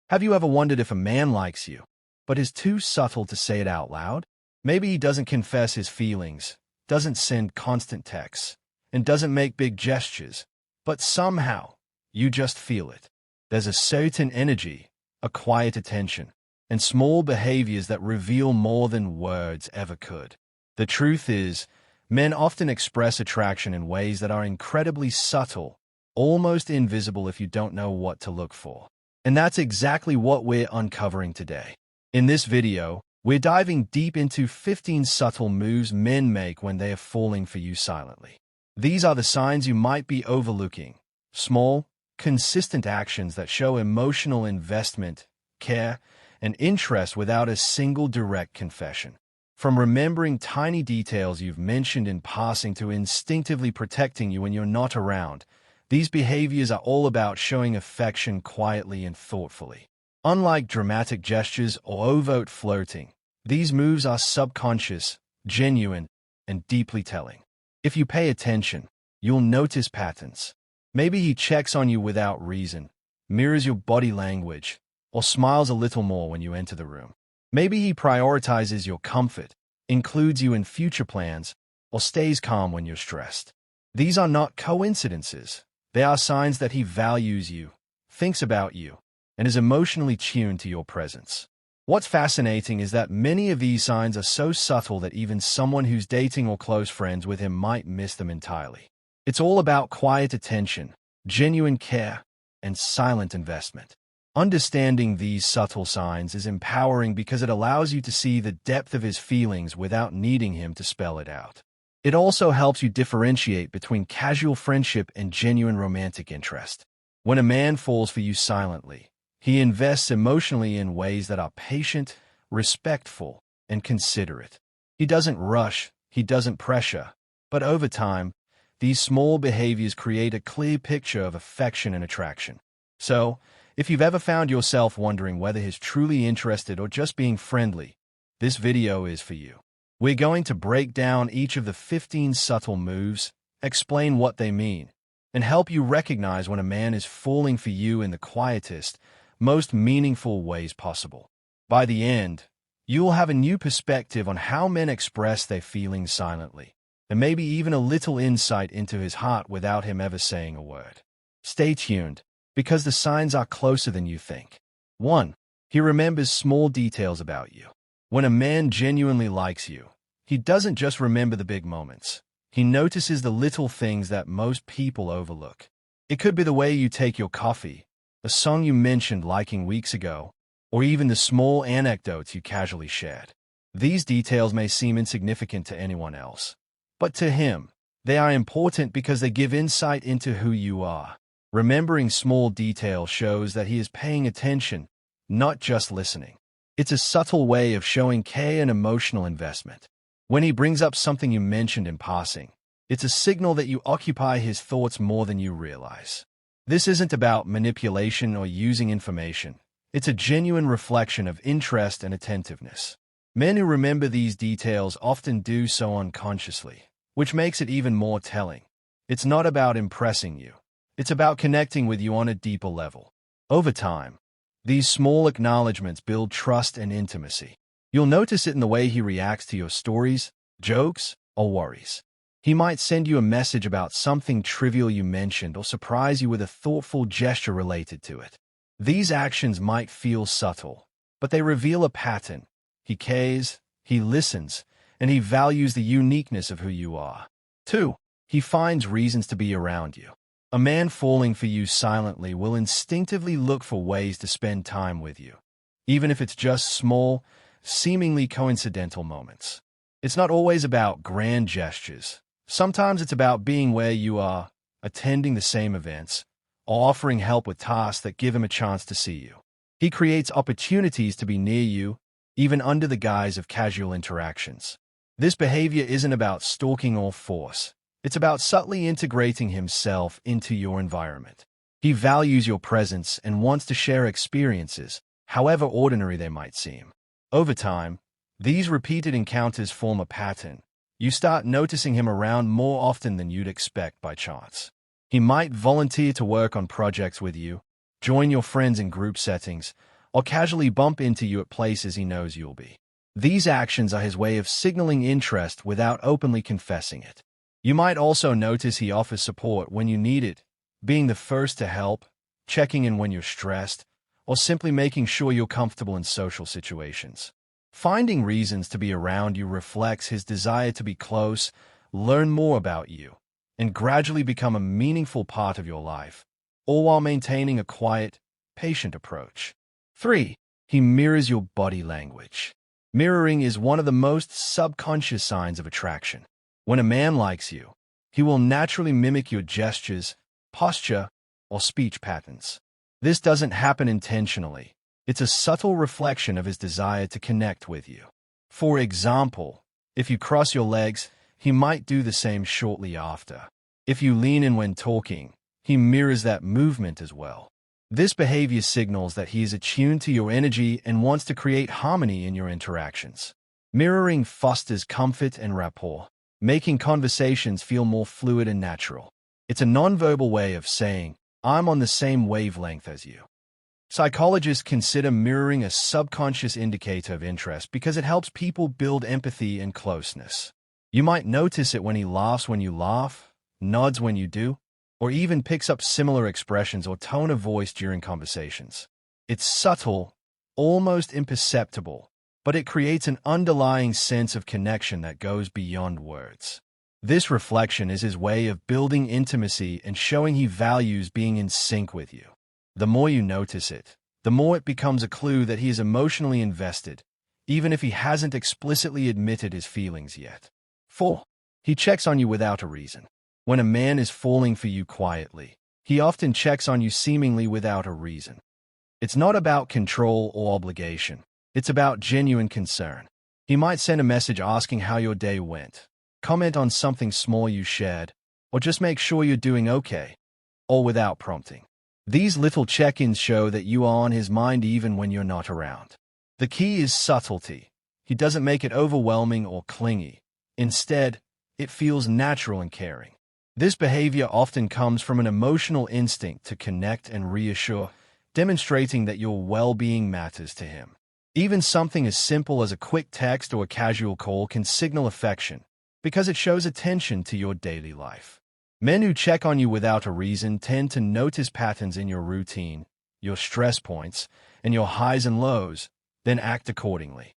Have you ever wondered if a man likes you, but is too subtle to say it out loud? Maybe he doesn't confess his feelings, doesn't send constant texts, and doesn't make big gestures, but somehow you just feel it. There's a certain energy, a quiet attention, and small behaviors that reveal more than words ever could. The truth is, men often express attraction in ways that are incredibly subtle, almost invisible if you don't know what to look for. And that's exactly what we're uncovering today. In this video, we're diving deep into 15 subtle moves men make when they are falling for you silently. These are the signs you might be overlooking. Small, consistent actions that show emotional investment, care, and interest without a single direct confession. From remembering tiny details you've mentioned in passing to instinctively protecting you when you're not around, these behaviors are all about showing affection quietly and thoughtfully. Unlike dramatic gestures or overt flirting, these moves are subconscious, genuine, and deeply telling. If you pay attention, you'll notice patterns. Maybe he checks on you without reason, mirrors your body language, or smiles a little more when you enter the room. Maybe he prioritizes your comfort, includes you in future plans, or stays calm when you're stressed. These are not coincidences. They are signs that he values you, thinks about you, and is emotionally tuned to your presence. What's fascinating is that many of these signs are so subtle that even someone who's dating or close friends with him might miss them entirely. It's all about quiet attention, genuine care, and silent investment. Understanding these subtle signs is empowering because it allows you to see the depth of his feelings without needing him to spell it out. It also helps you differentiate between casual friendship and genuine romantic interest. When a man falls for you silently, he invests emotionally in ways that are patient, respectful, and considerate. He doesn't rush, he doesn't pressure, but over time, these small behaviors create a clear picture of affection and attraction. So, if you've ever found yourself wondering whether he's truly interested or just being friendly, this video is for you. We're going to break down each of the 15 subtle moves, explain what they mean, and help you recognize when a man is falling for you in the quietest, most meaningful ways possible. By the end, you'll have a new perspective on how men express their feelings silently, and maybe even a little insight into his heart without him ever saying a word. Stay tuned, because the signs are closer than you think. 1. He remembers small details about you. When a man genuinely likes you, he doesn't just remember the big moments. He notices the little things that most people overlook. It could be the way you take your coffee, a song you mentioned liking weeks ago, or even the small anecdotes you casually shared. These details may seem insignificant to anyone else, but to him, they are important because they give insight into who you are. Remembering small details shows that he is paying attention, not just listening. It's a subtle way of showing care and emotional investment. When he brings up something you mentioned in passing, it's a signal that you occupy his thoughts more than you realize. This isn't about manipulation or using information. It's a genuine reflection of interest and attentiveness. Men who remember these details often do so unconsciously, which makes it even more telling. It's not about impressing you. It's about connecting with you on a deeper level. Over time, these small acknowledgments build trust and intimacy. You'll notice it in the way he reacts to your stories, jokes, or worries. He might send you a message about something trivial you mentioned or surprise you with a thoughtful gesture related to it. These actions might feel subtle, but they reveal a pattern. He cares, he listens, and he values the uniqueness of who you are. 2. He finds reasons to be around you. A man falling for you silently will instinctively look for ways to spend time with you, even if it's just small, seemingly coincidental moments. It's not always about grand gestures. Sometimes it's about being where you are, attending the same events, or offering help with tasks that give him a chance to see you. He creates opportunities to be near you, even under the guise of casual interactions. This behavior isn't about stalking or force. It's about subtly integrating himself into your environment. He values your presence and wants to share experiences, however ordinary they might seem. Over time, these repeated encounters form a pattern. You start noticing him around more often than you'd expect by chance. He might volunteer to work on projects with you, join your friends in group settings, or casually bump into you at places he knows you'll be. These actions are his way of signaling interest without openly confessing it. You might also notice he offers support when you need it, being the first to help, checking in when you're stressed, or simply making sure you're comfortable in social situations. Finding reasons to be around you reflects his desire to be close, learn more about you, and gradually become a meaningful part of your life, all while maintaining a quiet, patient approach. 3. He mirrors your body language. Mirroring is one of the most subconscious signs of attraction. When a man likes you, he will naturally mimic your gestures, posture, or speech patterns. This doesn't happen intentionally. It's a subtle reflection of his desire to connect with you. For example, if you cross your legs, he might do the same shortly after. If you lean in when talking, he mirrors that movement as well. This behavior signals that he is attuned to your energy and wants to create harmony in your interactions. Mirroring fosters comfort and rapport, making conversations feel more fluid and natural. It's a nonverbal way of saying, "I'm on the same wavelength as you." Psychologists consider mirroring a subconscious indicator of interest because it helps people build empathy and closeness. You might notice it when he laughs when you laugh, nods when you do, or even picks up similar expressions or tone of voice during conversations. It's subtle, almost imperceptible, but it creates an underlying sense of connection that goes beyond words. This reflection is his way of building intimacy and showing he values being in sync with you. The more you notice it, the more it becomes a clue that he is emotionally invested, even if he hasn't explicitly admitted his feelings yet. 4. He checks on you without a reason. When a man is falling for you quietly, he often checks on you seemingly without a reason. It's not about control or obligation. It's about genuine concern. He might send a message asking how your day went, comment on something small you shared, or just make sure you're doing okay, all without prompting. These little check-ins show that you are on his mind even when you're not around. The key is subtlety. He doesn't make it overwhelming or clingy. Instead, it feels natural and caring. This behavior often comes from an emotional instinct to connect and reassure, demonstrating that your well-being matters to him. Even something as simple as a quick text or a casual call can signal affection, because it shows attention to your daily life. Men who check on you without a reason tend to notice patterns in your routine, your stress points, and your highs and lows, then act accordingly.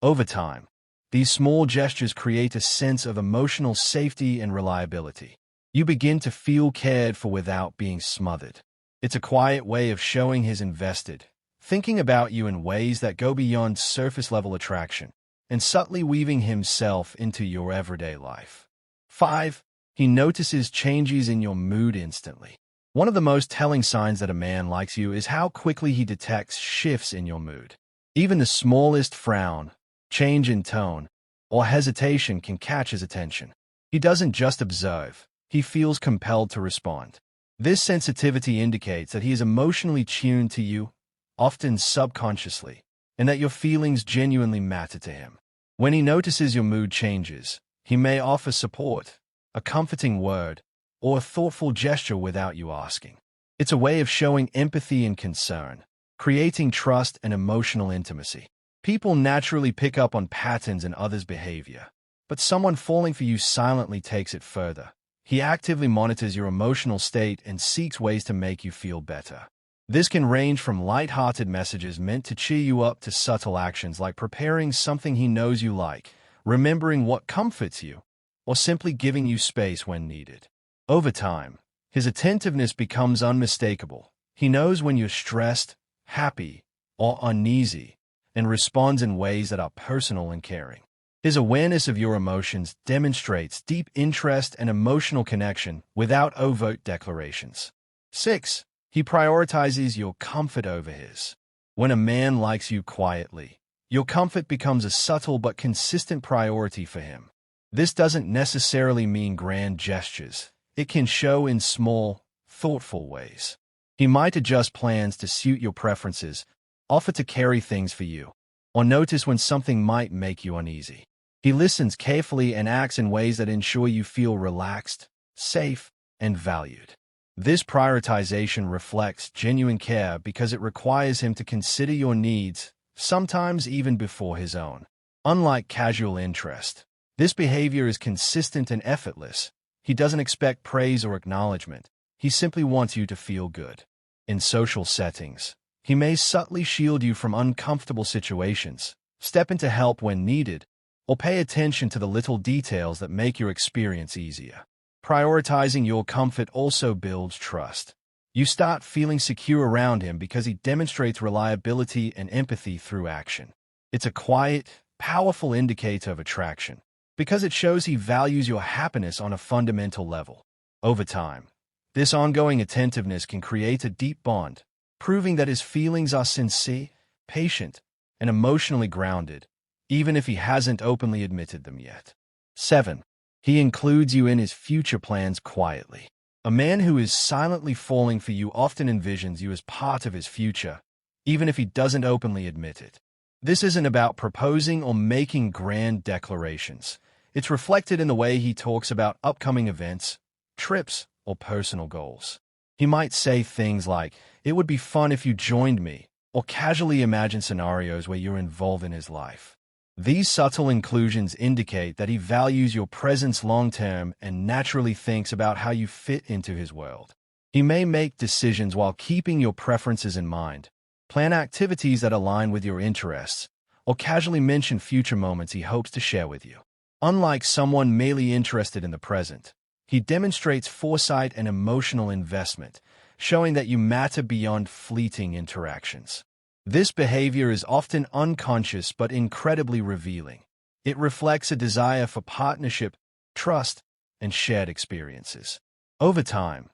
Over time, these small gestures create a sense of emotional safety and reliability. You begin to feel cared for without being smothered. It's a quiet way of showing he's invested, thinking about you in ways that go beyond surface-level attraction, and subtly weaving himself into your everyday life. 5. He notices changes in your mood instantly. One of the most telling signs that a man likes you is how quickly he detects shifts in your mood. Even the smallest frown, change in tone, or hesitation can catch his attention. He doesn't just observe, he feels compelled to respond. This sensitivity indicates that he is emotionally tuned to you, often subconsciously, and that your feelings genuinely matter to him. When he notices your mood changes, he may offer support, a comforting word, or a thoughtful gesture without you asking. It's a way of showing empathy and concern, creating trust and emotional intimacy. People naturally pick up on patterns in others' behavior, but someone falling for you silently takes it further. He actively monitors your emotional state and seeks ways to make you feel better. This can range from light-hearted messages meant to cheer you up to subtle actions like preparing something he knows you like, remembering what comforts you, or simply giving you space when needed. Over time, his attentiveness becomes unmistakable. He knows when you're stressed, happy, or uneasy, and responds in ways that are personal and caring. His awareness of your emotions demonstrates deep interest and emotional connection without overt declarations. 6. He prioritizes your comfort over his. When a man likes you quietly, your comfort becomes a subtle but consistent priority for him. This doesn't necessarily mean grand gestures. It can show in small, thoughtful ways. He might adjust plans to suit your preferences, offer to carry things for you, or notice when something might make you uneasy. He listens carefully and acts in ways that ensure you feel relaxed, safe, and valued. This prioritization reflects genuine care because it requires him to consider your needs, sometimes even before his own. Unlike casual interest, this behavior is consistent and effortless. He doesn't expect praise or acknowledgement. He simply wants you to feel good. In social settings, he may subtly shield you from uncomfortable situations, step in to help when needed, or pay attention to the little details that make your experience easier. Prioritizing your comfort also builds trust. You start feeling secure around him because he demonstrates reliability and empathy through action. It's a quiet, powerful indicator of attraction, because it shows he values your happiness on a fundamental level. Over time, this ongoing attentiveness can create a deep bond, proving that his feelings are sincere, patient, and emotionally grounded, even if he hasn't openly admitted them yet. 7. He includes you in his future plans quietly. A man who is silently falling for you often envisions you as part of his future, even if he doesn't openly admit it. This isn't about proposing or making grand declarations. It's reflected in the way he talks about upcoming events, trips, or personal goals. He might say things like, "It would be fun if you joined me," or casually imagine scenarios where you're involved in his life. These subtle inclusions indicate that he values your presence long-term and naturally thinks about how you fit into his world. He may make decisions while keeping your preferences in mind, plan activities that align with your interests, or casually mention future moments he hopes to share with you. Unlike someone merely interested in the present, he demonstrates foresight and emotional investment, showing that you matter beyond fleeting interactions. This behavior is often unconscious but incredibly revealing. It reflects a desire for partnership, trust, and shared experiences. Over time,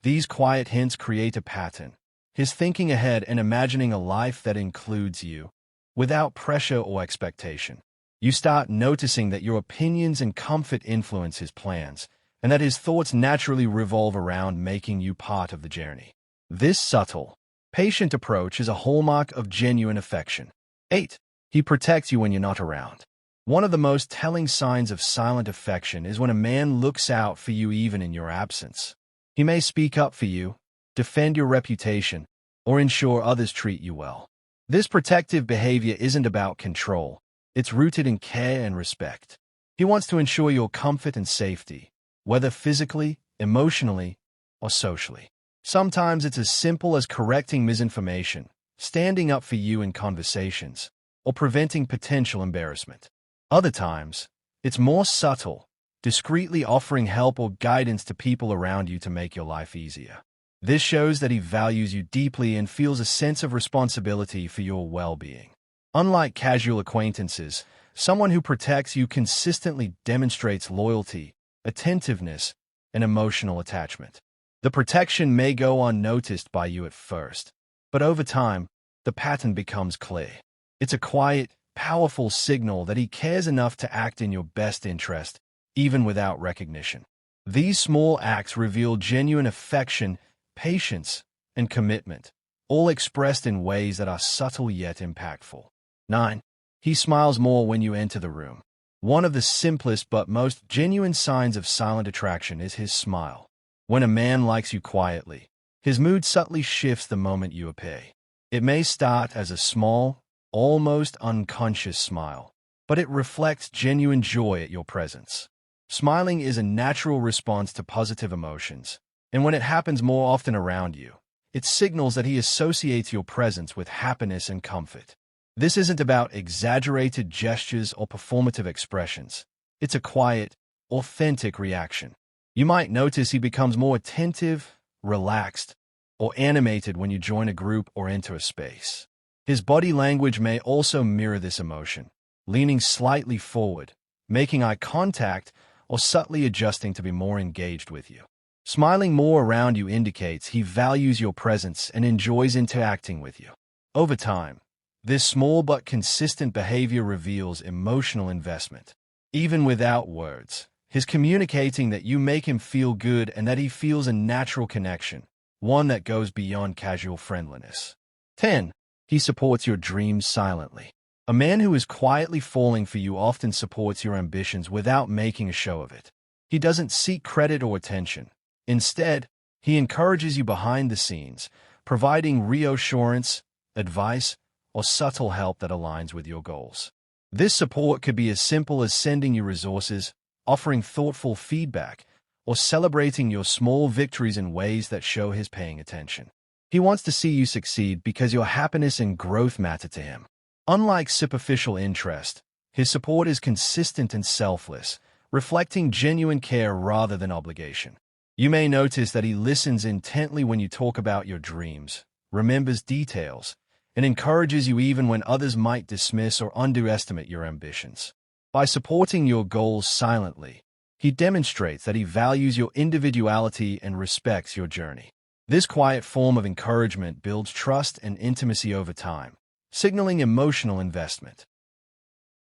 these quiet hints create a pattern. His thinking ahead and imagining a life that includes you, without pressure or expectation. You start noticing that your opinions and comfort influence his plans, and that his thoughts naturally revolve around making you part of the journey. This subtle, patient approach is a hallmark of genuine affection. 8. He protects you when you're not around. One of the most telling signs of silent affection is when a man looks out for you even in your absence. He may speak up for you, defend your reputation, or ensure others treat you well. This protective behavior isn't about control. It's rooted in care and respect. He wants to ensure your comfort and safety, whether physically, emotionally, or socially. Sometimes it's as simple as correcting misinformation, standing up for you in conversations, or preventing potential embarrassment. Other times, it's more subtle, discreetly offering help or guidance to people around you to make your life easier. This shows that he values you deeply and feels a sense of responsibility for your well-being. Unlike casual acquaintances, someone who protects you consistently demonstrates loyalty, attentiveness, and emotional attachment. The protection may go unnoticed by you at first, but over time, the pattern becomes clear. It's a quiet, powerful signal that he cares enough to act in your best interest, even without recognition. These small acts reveal genuine affection, patience, and commitment, all expressed in ways that are subtle yet impactful. 9. He smiles more when you enter the room. One of the simplest but most genuine signs of silent attraction is his smile. When a man likes you quietly, his mood subtly shifts the moment you appear. It may start as a small, almost unconscious smile, but it reflects genuine joy at your presence. Smiling is a natural response to positive emotions, and when it happens more often around you, it signals that he associates your presence with happiness and comfort. This isn't about exaggerated gestures or performative expressions. It's a quiet, authentic reaction. You might notice he becomes more attentive, relaxed, or animated when you join a group or enter a space. His body language may also mirror this emotion, leaning slightly forward, making eye contact, or subtly adjusting to be more engaged with you. Smiling more around you indicates he values your presence and enjoys interacting with you. Over time, this small but consistent behavior reveals emotional investment. Even without words, he's communicating that you make him feel good and that he feels a natural connection, one that goes beyond casual friendliness. 10. He supports your dreams silently. A man who is quietly falling for you often supports your ambitions without making a show of it. He doesn't seek credit or attention. Instead, He encourages you behind the scenes, providing reassurance, advice, or subtle help that aligns with your goals. This support could be as simple as sending you resources, offering thoughtful feedback, or celebrating your small victories in ways that show he's paying attention. He wants to see you succeed because your happiness and growth matter to him. Unlike superficial interest, his support is consistent and selfless, reflecting genuine care rather than obligation. You may notice that he listens intently when you talk about your dreams, remembers details, and encourages you even when others might dismiss or underestimate your ambitions. By supporting your goals silently, he demonstrates that he values your individuality and respects your journey. This quiet form of encouragement builds trust and intimacy over time, signaling emotional investment.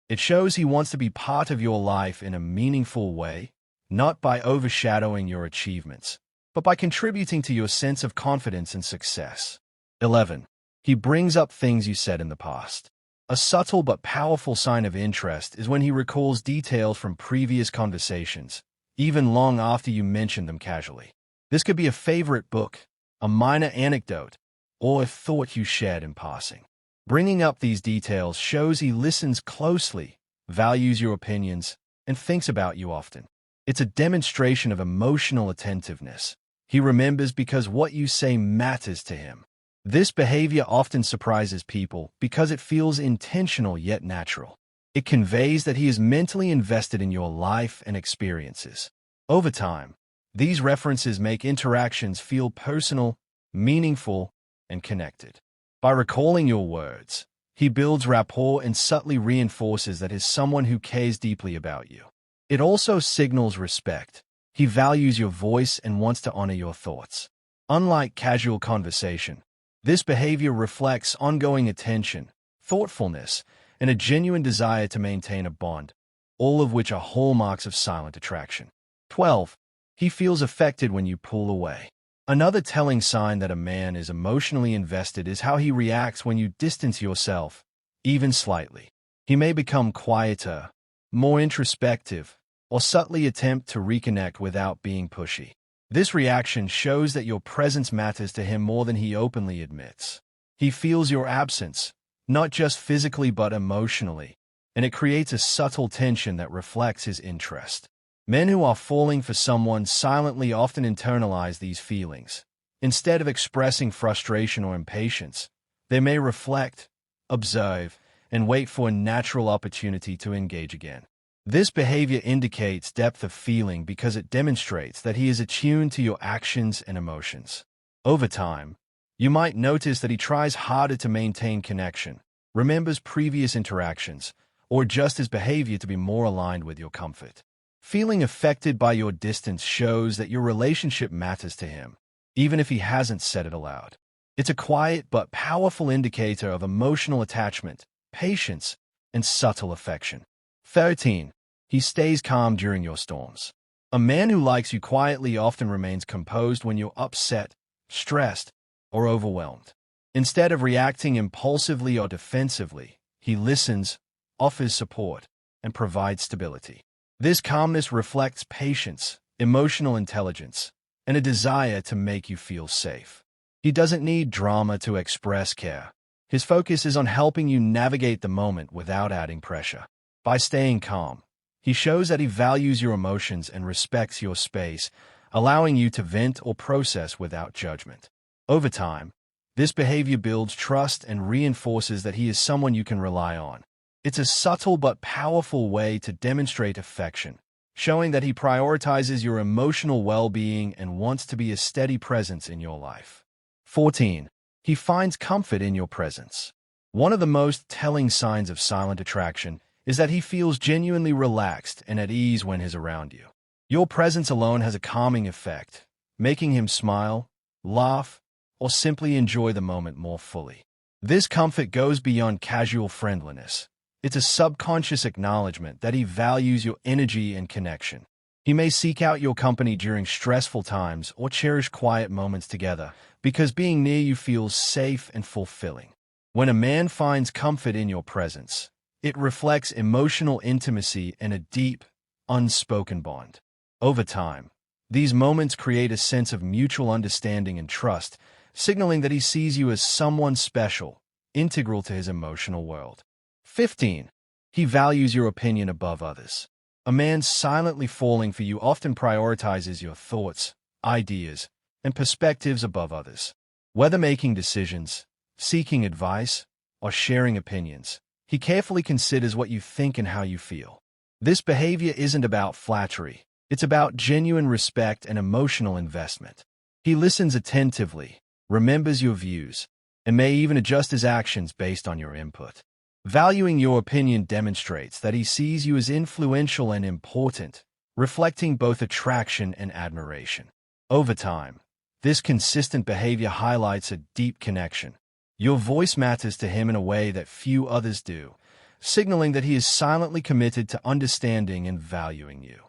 It shows he wants to be part of your life in a meaningful way, not by overshadowing your achievements, but by contributing to your sense of confidence and success. 11. He brings up things you said in the past. A subtle but powerful sign of interest is when he recalls details from previous conversations, even long after you mention them casually. This could be a favorite book, a minor anecdote, or a thought you shared in passing. Bringing up these details shows he listens closely, values your opinions, and thinks about you often. It's a demonstration of emotional attentiveness. He remembers because what you say matters to him. This behavior often surprises people because it feels intentional yet natural. It conveys that he is mentally invested in your life and experiences. Over time, these references make interactions feel personal, meaningful, and connected. By recalling your words, he builds rapport and subtly reinforces that he's someone who cares deeply about you. It also signals respect. He values your voice and wants to honor your thoughts. Unlike casual conversation, this behavior reflects ongoing attention, thoughtfulness, and a genuine desire to maintain a bond, all of which are hallmarks of silent attraction. 12. He feels affected when you pull away. Another telling sign that a man is emotionally invested is how he reacts when you distance yourself, even slightly. He may become quieter, more introspective, or subtly attempt to reconnect without being pushy. This reaction shows that your presence matters to him more than he openly admits. He feels your absence, not just physically but emotionally, and it creates a subtle tension that reflects his interest. Men who are falling for someone silently often internalize these feelings. Instead of expressing frustration or impatience, they may reflect, observe, and wait for a natural opportunity to engage again. This behavior indicates depth of feeling because it demonstrates that he is attuned to your actions and emotions. Over time, you might notice that he tries harder to maintain connection, remembers previous interactions, or adjusts his behavior to be more aligned with your comfort. Feeling affected by your distance shows that your relationship matters to him, even if he hasn't said it aloud. It's a quiet but powerful indicator of emotional attachment, patience, and subtle affection. 13. He stays calm during your storms. A man who likes you quietly often remains composed when you're upset, stressed, or overwhelmed. Instead of reacting impulsively or defensively, he listens, offers support, and provides stability. This calmness reflects patience, emotional intelligence, and a desire to make you feel safe. He doesn't need drama to express care. His focus is on helping you navigate the moment without adding pressure. By staying calm, he shows that he values your emotions and respects your space, allowing you to vent or process without judgment. Over time, this behavior builds trust and reinforces that he is someone you can rely on. It's a subtle but powerful way to demonstrate affection, showing that he prioritizes your emotional well-being and wants to be a steady presence in your life. 14. He finds comfort in your presence. One of the most telling signs of silent attraction is that he feels genuinely relaxed and at ease when he's around you. Your presence alone has a calming effect, making him smile, laugh, or simply enjoy the moment more fully. This comfort goes beyond casual friendliness. It's a subconscious acknowledgement that he values your energy and connection. He may seek out your company during stressful times or cherish quiet moments together because being near you feels safe and fulfilling. When a man finds comfort in your presence, it reflects emotional intimacy and a deep, unspoken bond. Over time, These moments create a sense of mutual understanding and trust, signaling that he sees you as someone special, integral to his emotional world. 15. He values your opinion above others. A man silently falling for you often prioritizes your thoughts, ideas, and perspectives above others. Whether making decisions, seeking advice, or sharing opinions, he carefully considers what you think and how you feel. This behavior isn't about flattery. It's about genuine respect and emotional investment. He listens attentively, remembers your views, and may even adjust his actions based on your input. Valuing your opinion demonstrates that he sees you as influential and important, reflecting both attraction and admiration. Over time, this consistent behavior highlights a deep connection. Your voice matters to him in a way that few others do, signaling that he is silently committed to understanding and valuing you.